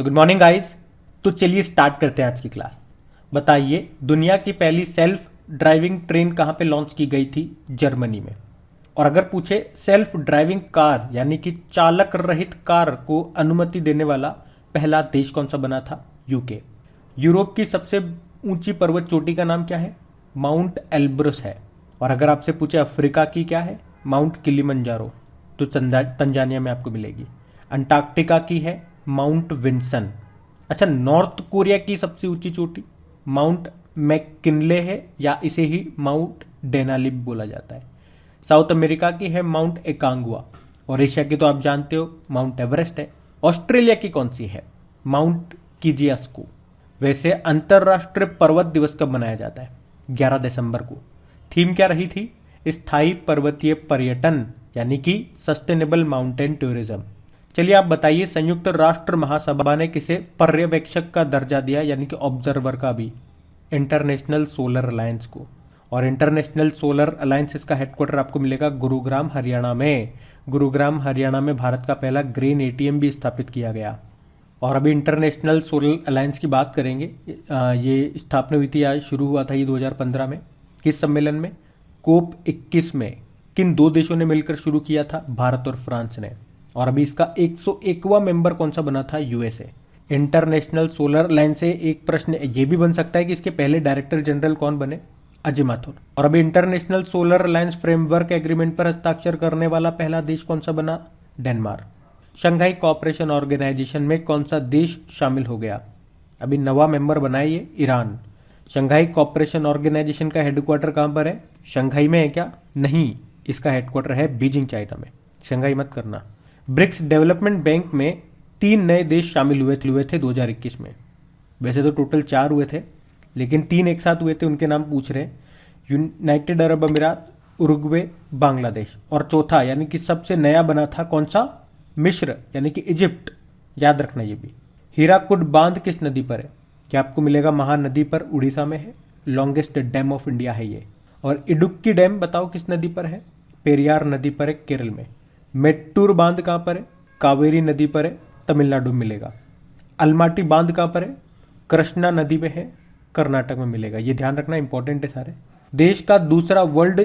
So good morning guys. तो चलिए start करते हैं आज की क्लास। बताइए दुनिया की पहली सेल्फ ड्राइविंग ट्रेन कहाँ पे लॉन्च की गई थी? जर्मनी में। और अगर पूछे सेल्फ ड्राइविंग कार यानी कि चालक रहित कार को अनुमति देने वाला पहला देश कौन सा बना था? यूके। यूरोप की सबसे ऊंची पर्वत चोटी का नाम क्या है? माउंट एल्ब्रस है। और अगर आपसे पूछे अफ्रीका की क्या है? माउंट किलिमंजारो, तो तंजानिया में आपको मिलेगी। अंटार्कटिका की है माउंट विंसन। अच्छा, नॉर्थ कोरिया की सबसे ऊंची चोटी माउंट मैककिनले है या इसे ही माउंट डेनाली भी बोला जाता है। साउथ अमेरिका की है माउंट एकांगुआ। और एशिया की तो आप जानते हो माउंट एवरेस्ट है। ऑस्ट्रेलिया की कौन सी है? माउंट किजियास्को। वैसे अंतर्राष्ट्रीय पर्वत दिवस कब मनाया जाता है? 11 दिसंबर को। थीम क्या रही थी? स्थायी पर्वतीय पर्यटन यानी कि सस्टेनेबल माउंटेन टूरिज्म। चलिए आप बताइए, संयुक्त राष्ट्र महासभा ने किसे पर्यवेक्षक का दर्जा दिया यानी कि ऑब्जर्वर का भी? इंटरनेशनल सोलर अलायंस को। और इंटरनेशनल सोलर अलायंस इसका हेडक्वार्टर आपको मिलेगा गुरुग्राम हरियाणा में। गुरुग्राम हरियाणा में भारत का पहला ग्रेन एटीएम भी स्थापित किया गया। और अभी इंटरनेशनल सोलर अलायंस की बात करेंगे। ये स्थापना हुई थी, आज शुरू हुआ था ये 2015 में। किस सम्मेलन में? कोप 21 में। किन दो देशों ने मिलकर शुरू किया था? भारत और फ्रांस ने। और अभी इसका 101वां मेंबर कौन सा बना था? यूएसए। इंटरनेशनल सोलर अलायंस से एक प्रश्न ये भी बन सकता है कि इसके पहले डायरेक्टर जनरल कौन बने? अजय माथुर। और अभी international solar alliance framework agreement पर हस्ताक्षर करने वाला पहला देश कौन सा बना? डेनमार्क। शंघाई कोऑपरेशन ऑर्गेनाइजेशन में कौन सा देश शामिल हो गया? अभी नवा मेंबर बना है ये, ईरान। शंघाई कोऑपरेशन ऑर्गेनाइजेशन का हेडक्वार्टर कहाँ पर है? शंघाई में है क्या? नहीं, इसका हेडक्वार्टर है बीजिंग, चाइना में। शंघाई मत करना। ब्रिक्स डेवलपमेंट बैंक में 3 नए देश शामिल हुए थे 2021 में। वैसे तो टोटल 4 हुए थे, लेकिन 3 एक साथ हुए थे, उनके नाम पूछ रहे हैं। यूनाइटेड अरब अमीरात, उरुग्वे, बांग्लादेश। और चौथा यानी कि सबसे नया बना था कौन सा? मिस्र यानी कि इजिप्ट। याद रखना ये भी। हीराकुड बांध किस नदी पर है? क्या आपको मिलेगा? महानदी पर, उड़ीसा में है। लॉन्गेस्ट डैम ऑफ इंडिया है ये। और इडुक्की डैम बताओ किस नदी पर है? पेरियार नदी पर है, केरल में। मेट्टूर बांध कहाँ पर है? कावेरी नदी पर है, तमिलनाडु में मिलेगा। अलमाटी बांध कहाँ पर है? कृष्णा नदी में है, कर्नाटक में मिलेगा। ये ध्यान रखना, इंपॉर्टेंट है सारे। देश का दूसरा वर्ल्ड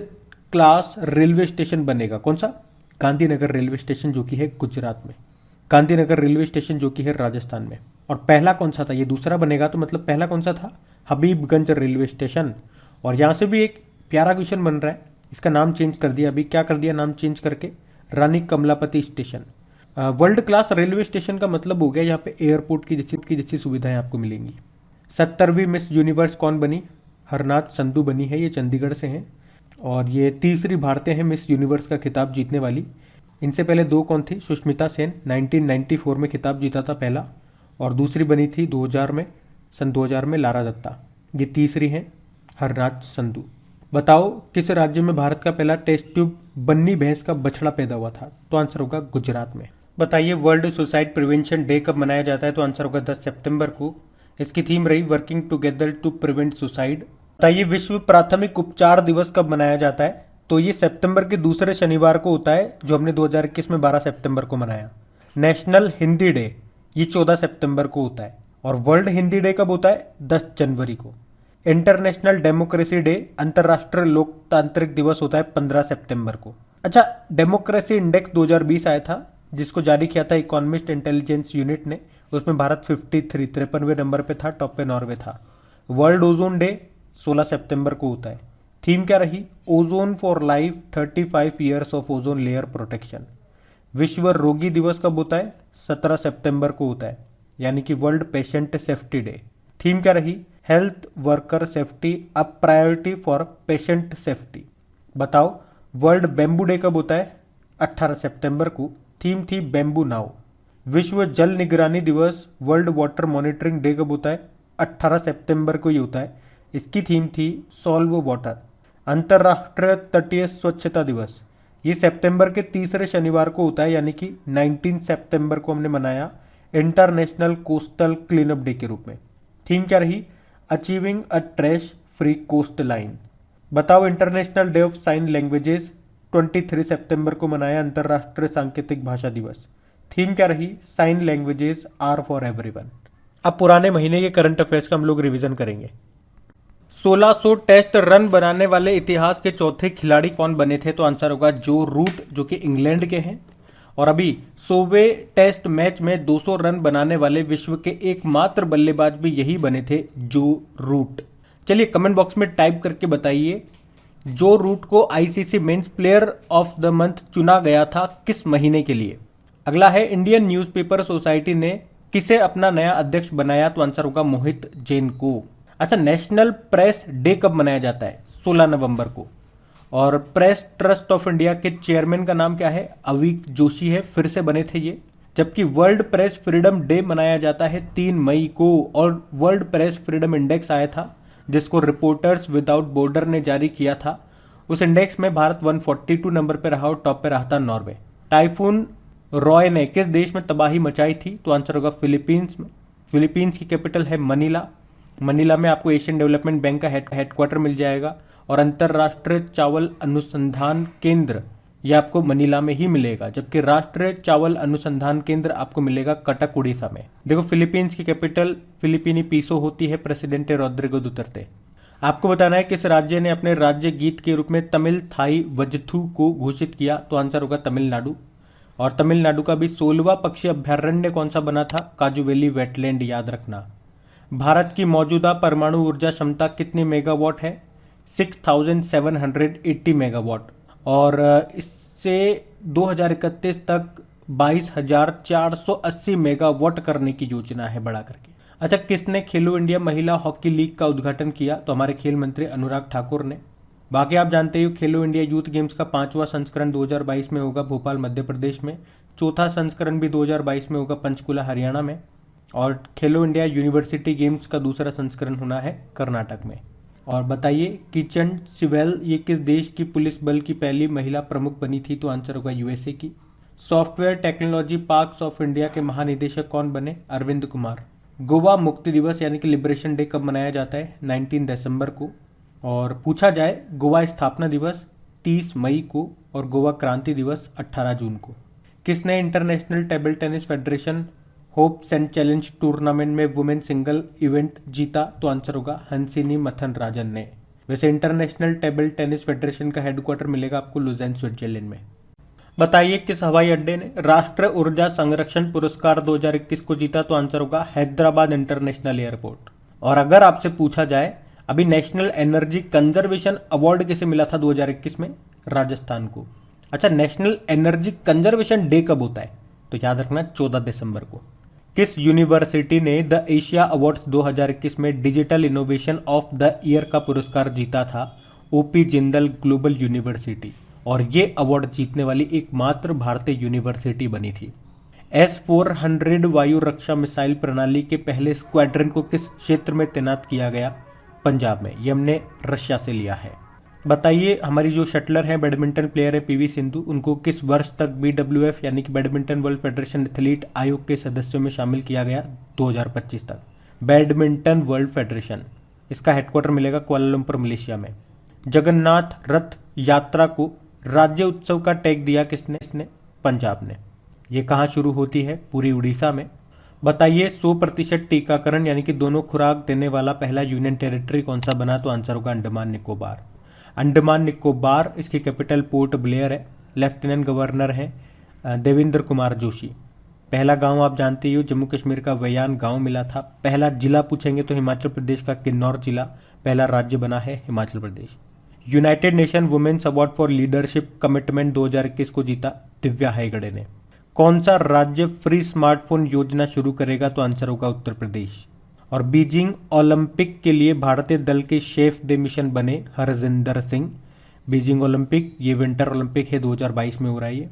क्लास रेलवे स्टेशन बनेगा कौन सा? गांधीनगर रेलवे स्टेशन, जो कि है गुजरात में। गांधीनगर रेलवे स्टेशन जो कि है राजस्थान में। और पहला कौन सा था? ये दूसरा बनेगा, तो मतलब पहला कौन सा था? Habibganj railway station. और यहाँ से भी एक प्यारा क्वेश्चन बन रहा है, इसका नाम चेंज कर दिया। अभी क्या कर दिया नाम चेंज करके? Rani Kamlapati station. World class railway station का मतलब हो गया यहाँ पे एयरपोर्ट की जैसी सुविधाएं आपको मिलेंगी। 70वीं मिस यूनिवर्स कौन बनी? हरनाथ संधू बनी है, ये चंडीगढ़ से हैं। और ये तीसरी भारतीय हैं मिस यूनिवर्स का खिताब जीतने वाली। इनसे पहले 2 कौन थी? सुष्मिता सेन, 1994 में खिताब जीता था पहला। और दूसरी बनी थी 2000 में, सन 2000 में लारा दत्ता। ये तीसरी हैं हरनाथ संधू। बताओ किस राज्य में भारत का पहला टेस्ट ट्यूब बन्नी भैंस का बछड़ा पैदा हुआ था? तो आंसर होगा गुजरात में। बताइए वर्ल्ड सुसाइड प्रिवेंशन डे कब मनाया जाता है? तो आंसर होगा 10 सितंबर को। इसकी थीम रही working together to prevent suicide. बताइए विश्व प्राथमिक उपचार दिवस कब मनाया जाता है? तो ये सितंबर के दूसरे शनिवार को होता है, जो हमने 2021 में 12 सितंबर को मनाया। नेशनल हिंदी डे ये 14 सितंबर को होता है। और वर्ल्ड हिंदी डे कब होता है? 10 जनवरी को। इंटरनेशनल डेमोक्रेसी डे, अंतर्राष्ट्रीय लोकतांत्रिक दिवस होता है 15 सितंबर को। अच्छा, डेमोक्रेसी इंडेक्स 2020 आया था, जिसको जारी किया था इकोनॉमिस्ट इंटेलिजेंस यूनिट ने। उसमें भारत 53वें नंबर पे था, टॉप पे नॉर्वे था। वर्ल्ड ओजोन डे 16 सितंबर को होता है। थीम क्या रही? Ozone for life, 35 years of ozone layer protection. विश्व रोगी दिवस कब होता है? 17 सितंबर को होता है, यानी कि world patient safety day. Theme क्या रही? Health worker safety, a priority for patient safety. बताओ वर्ल्ड बेम्बू डे कब होता है? 18 सितंबर को। थीम थी बेम्बू नाउ। विश्व जल निगरानी दिवस, वर्ल्ड वाटर मॉनिटरिंग डे कब होता है? 18 सितंबर को ही होता है। इसकी थीम थी सॉल्व वाटर। अंतर्राष्ट्रीय तटीय स्वच्छता दिवस ये सितंबर के तीसरे शनिवार को होता है, यानी कि 19 सितंबर को हमने मनाया इंटरनेशनल कोस्टल क्लीनअप डे के रूप में। थीम क्या रही? Achieving a trash free coastline. बताओ international day of sign languages 23 सितंबर को मनाया अंतर्राष्ट्रीय सांकेतिक भाषा दिवस। थीम क्या रही? Sign languages are for everyone. अब पुराने महीने के करंट अफेयर्स का हम लोग रिवीजन करेंगे। 1600 टेस्ट रन बनाने वाले इतिहास के चौथे खिलाड़ी कौन बने थे? तो आंसर होगा जो रूट, जो कि इंग्लैंड के हैं। और अभी 100वें टेस्ट मैच में 200 रन बनाने वाले विश्व के एकमात्र बल्लेबाज भी यही बने थे, जो रूट। चलिए कमेंट बॉक्स में टाइप करके बताइए, जो रूट को ICC men's player of the month चुना गया था किस महीने के लिए? अगला है, इंडियन न्यूज़पेपर सोसाइटी ने किसे अपना नया अध्यक्ष बनाया? तो आंसर होगा मोहित जैन को। अच्छा, नेशनल प्रेस डे कब मनाया जाता है? 16 नवंबर को। और प्रेस ट्रस्ट ऑफ इंडिया के चेयरमैन का नाम क्या है? अविक जोशी है, फिर से बने थे ये। जबकि वर्ल्ड प्रेस फ्रीडम डे मनाया जाता है 3 मई को। और वर्ल्ड प्रेस फ्रीडम इंडेक्स आया था जिसको रिपोर्टर्स विदाउट बॉर्डर ने जारी किया था। उस इंडेक्स में भारत 142 नंबर पर रहा और टॉप पे रहा था नॉर्वे। टाइफून रॉय ने किस देश में तबाही मचाई थी? तो आंसर होगा फिलीपींस में। फिलीपींस की कैपिटल है मनीला। मनीला में आपको एशियन डेवलपमेंट बैंक का हेडक्वार्टर मिल जाएगा। और अंतर्राष्ट्रीय चावल अनुसंधान केंद्र ये आपको मनीला में ही मिलेगा, जबकि राष्ट्रीय चावल अनुसंधान केंद्र आपको मिलेगा कटक उड़ीसा में। देखो, फिलीपींस की कैपिटल फिलिपिनी पीसो होती है। President Rodrigo Duterte. आपको बताना है किस राज्य ने अपने राज्य गीत के रूप में तमिल थाई वजथू को घोषित किया? तो आंसर होगा तमिलनाडु। और तमिलनाडु का भी 16वां पक्षी अभ्यारण्य कौन सा बना था? काजूवेली वेटलैंड, याद रखना। भारत की मौजूदा परमाणु ऊर्जा क्षमता कितनी मेगावाट है? 6780 मेगावाट। और इससे 2031 तक 22,480 मेगावाट करने की योजना है बढ़ा करके। अच्छा, किसने खेलो इंडिया महिला हॉकी लीग का उद्घाटन किया? तो हमारे खेल मंत्री अनुराग ठाकुर ने। बाकी आप जानते हो खेलो इंडिया यूथ गेम्स का 5वां संस्करण 2022 में होगा भोपाल मध्य प्रदेश में। चौथा संस्करण भी 2022 में होगा पंचकुला हरियाणा में। और खेलो इंडिया यूनिवर्सिटी गेम्स का दूसरा संस्करण होना है कर्नाटक में। और बताइए, किचन सिवेल ये किस देश की पुलिस बल की पहली महिला प्रमुख बनी थी? तो आंसर होगा यूएसए की। Software technology parks of India के महानिदेशक कौन बने? अरविंद कुमार। गोवा मुक्ति दिवस यानी कि लिबरेशन डे कब मनाया जाता है? 19 दिसंबर को। और पूछा जाए, गोवा स्थापना दिवस 30 मई को और गोवा क्रांति दिवस 18 जून को। किसने international table tennis federation hopes and challenge tournament में वुमेन सिंगल इवेंट जीता? तो आंसर होगा हंसिनी मथन राजन ने। वैसे इंटरनेशनल टेबल टेनिस फेडरेशन का हेडक्वार्टर मिलेगा आपको लुज़ेन, स्विट्जरलैंड में। बताइए, किस हवाई अड्डे ने राष्ट्रीय ऊर्जा संरक्षण पुरस्कार 2021 को जीता? तो आंसर होगा हैदराबाद इंटरनेशनल एयरपोर्ट। और अगर आपसे पूछा जाए, अभी नेशनल एनर्जी कंजर्वेशन अवार्ड किसे मिला था 2021 में? राजस्थान को। अच्छा, नेशनल एनर्जी कंजर्वेशन डे कब होता है? तो याद रखना 14 दिसंबर को। किस यूनिवर्सिटी ने द एशिया अवार्ड्स 2021 में digital innovation of the year का पुरस्कार जीता था? OP Jindal global university. और ये अवार्ड जीतने वाली एकमात्र भारतीय यूनिवर्सिटी बनी थी। S-400 वायु रक्षा मिसाइल प्रणाली के पहले स्क्वाड्रन को किस क्षेत्र में तैनात किया गया? पंजाब में। ये हमने रशिया से लिया है। बताइए, हमारी जो शटलर है, बैडमिंटन प्लेयर है पीवी सिंधु, उनको किस वर्ष तक BWF यानी कि बैडमिंटन वर्ल्ड फेडरेशन एथलीट आयोग के सदस्यों में शामिल किया गया? 2025 तक। बैडमिंटन वर्ल्ड फेडरेशन, इसका हेडक्वार्टर मिलेगा कुआलालंपुर, मलेशिया में। जगन्नाथ रथ यात्रा को राज्य उत्सव का टैग दिया किसने? पंजाब ने। ये कहाँ शुरू होती है? पूरी उड़ीसा में। बताइए, 100% टीकाकरण यानी कि दोनों खुराक देने वाला पहला यूनियन टेरिटरी कौन सा बना? तो आंसर होगा अंडमान निकोबार। अंडमान निकोबार, इसकी कैपिटल पोर्ट ब्लेयर है। लेफ्टिनेंट गवर्नर हैं देवेंद्र कुमार जोशी। पहला गांव आप जानते ही हो, जम्मू कश्मीर का वयान गांव मिला था। पहला जिला पूछेंगे तो हिमाचल प्रदेश का किन्नौर जिला। पहला राज्य बना है Himachal Pradesh. United Nation women's award for leadership commitment 2021 को जीता दिव्या हेगड़े ने। कौन सा राज्य फ्री स्मार्टफोन योजना शुरू करेगा? तो आंसर होगा उत्तर प्रदेश। और बीजिंग ओलंपिक के लिए भारतीय दल के शेफ दे मिशन बने हरजिंदर सिंह। बीजिंग ओलंपिक ये विंटर ओलंपिक है, 2022 में हो रहा है ये।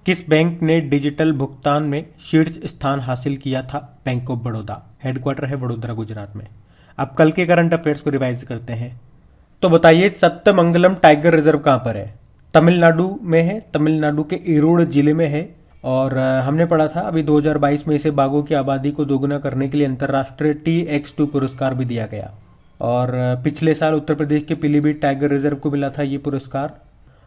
किस बैंक ने डिजिटल भुगतान में शीर्ष स्थान हासिल किया था? Bank of Baroda. हेडक्वार्टर है वडोदरा, गुजरात में। अब कल के करंट अफेयर्स को रिवाइज करते हैं। तो बताइए, सत्यमंगलम टाइगर रिजर्व कहाँ पर है? तमिलनाडु में है, तमिलनाडु के ईरोड जिले में है। और हमने पढ़ा था अभी 2022 में इसे बाघों की आबादी को दोगुना करने के लिए अंतर्राष्ट्रीय TX2 पुरस्कार भी दिया गया। और पिछले साल उत्तर प्रदेश के पीलीभीत टाइगर रिजर्व को मिला था ये पुरस्कार।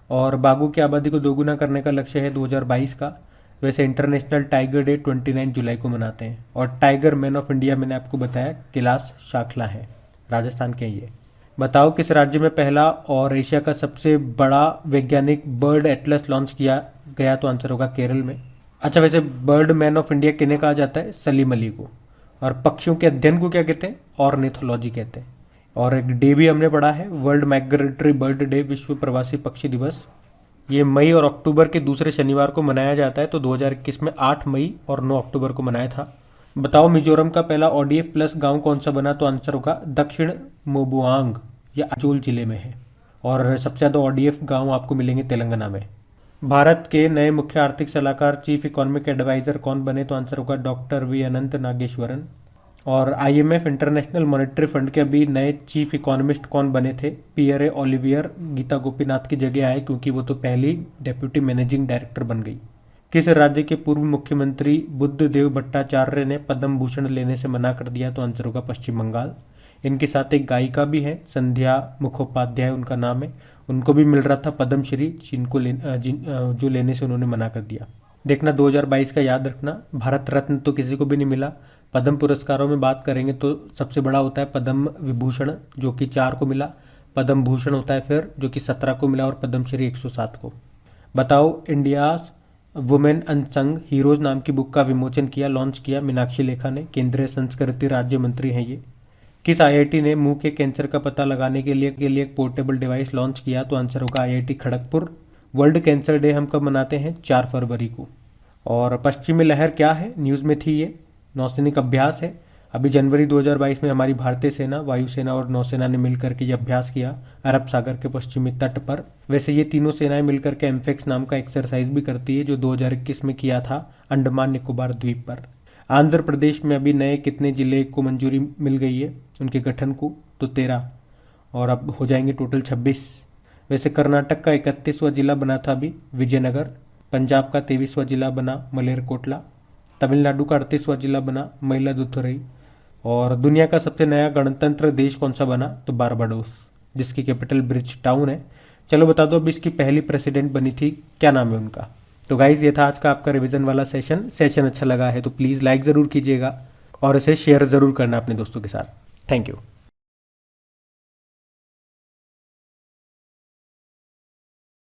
और बाघों की आबादी को दोगुना करने का लक्ष्य है 2022 का। वैसे इंटरनेशनल टाइगर डे 29 जुलाई को मनाते हैं। और टाइगर मैन ऑफ इंडिया मैंने आपको बताया कैलाश शाखला है, राजस्थान के ये। बताओ किस राज्य में पहला और एशिया का सबसे बड़ा वैज्ञानिक बर्ड एटलस लॉन्च किया गया? तो आंसर होगा केरल में। अच्छा, वैसे बर्ड मैन ऑफ इंडिया किन्हें कहा जाता है? सलीम अली को। और पक्षियों के अध्ययन को क्या कहते हैं? ऑर्निथोलॉजी कहते हैं। और एक डे भी हमने पढ़ा है, वर्ल्ड माइग्रेटरी बर्ड डे, विश्व प्रवासी पक्षी दिवस। ये मई और अक्टूबर के दूसरे शनिवार को मनाया जाता है। तो 2021 में 8 मई और 9 अक्टूबर को मनाया था। बताओ मिजोरम का पहला ODF प्लस गांव कौन सा बना? तो आंसर होगा दक्षिण मोबुआंग, या आजोल जिले में है। और सबसे ज़्यादा ODF गांव आपको मिलेंगे तेलंगाना में। भारत के नए मुख्य आर्थिक सलाहकार चीफ इकोनॉमिक एडवाइजर कौन बने? तो आंसर होगा डॉक्टर वी अनंत नागेश्वरन। और IMF इंटरनेशनल मॉनेटरी फंड के अभी नए चीफ इकोनॉमिस्ट कौन बने थे? पियरे ओलिवियर गीता गोपीनाथ की जगह आए, क्योंकि वो तो पहली डेप्यूटी मैनेजिंग डायरेक्टर बन गई। किस राज्य के पूर्व मुख्यमंत्री बुद्धदेव भट्टाचार्य ने पद्म भूषण लेने से मना कर दिया? तो आंसर होगा पश्चिम बंगाल। इनके साथ एक गायिका भी है, संध्या मुखोपाध्याय उनका नाम है। उनको भी मिल रहा था पद्मश्री, जो लेने से उन्होंने मना कर दिया। देखना 2022 का याद रखना, भारत रत्न तो किसी को भी नहीं मिला। पद्म पुरस्कारों में बात करेंगे तो सबसे बड़ा होता है पद्म विभूषण, जो कि 4 को मिला। पद्म भूषण होता है फिर, जो कि 17 को मिला। और पद्मश्री 107 को। बताओ इंडियाज वुमेन अनसंग हीरोज नाम की बुक का विमोचन किया, लॉन्च किया मीनाक्षी लेखा ने। केंद्रीय संस्कृति राज्य मंत्री हैं ये। किस IIT ने मुंह के कैंसर का पता लगाने के लिए एक पोर्टेबल डिवाइस लॉन्च किया? तो आंसर होगा IIT Kharagpur. World cancer day हम कब मनाते हैं? 4 फरवरी को। और पश्चिमी लहर क्या है? न्यूज़ में थी ये, नौसैनिक अभ्यास है। अभी जनवरी 2022 में हमारी भारतीय सेना, वायुसेना और नौसेना ने मिलकर के ये अभ्यास किया अरब सागर के पश्चिमी तट पर। वैसे ये तीनों सेनाएं मिलकर के एम्फेक्स नाम का एक्सरसाइज भी करती है, जो 2021 में किया था अंडमान निकोबार द्वीप पर। आंध्र प्रदेश में अभी नए कितने जिले को मंजूरी मिल गई है उनके गठन को? तो 13, और अब हो जाएंगे टोटल 26। वैसे कर्नाटक का 31वां जिला बना था अभी विजयनगर। पंजाब का 23वां जिला बना मलेरकोटला। तमिलनाडु का 38वां जिला बना मयिलादुथुरई। और दुनिया का सबसे नया गणतंत्र देश कौन सा बना? तो बारबाडोस, जिसकी कैपिटल ब्रिज टाउन है। चलो बता दो, अभी इसकी पहली प्रेसिडेंट बनी थी, क्या नाम है उनका? तो गाइज ये था आज का आपका रिवीजन वाला सेशन अच्छा लगा है तो प्लीज़ लाइक ज़रूर कीजिएगा और इसे शेयर ज़रूर करना अपने दोस्तों के साथ। Thank you.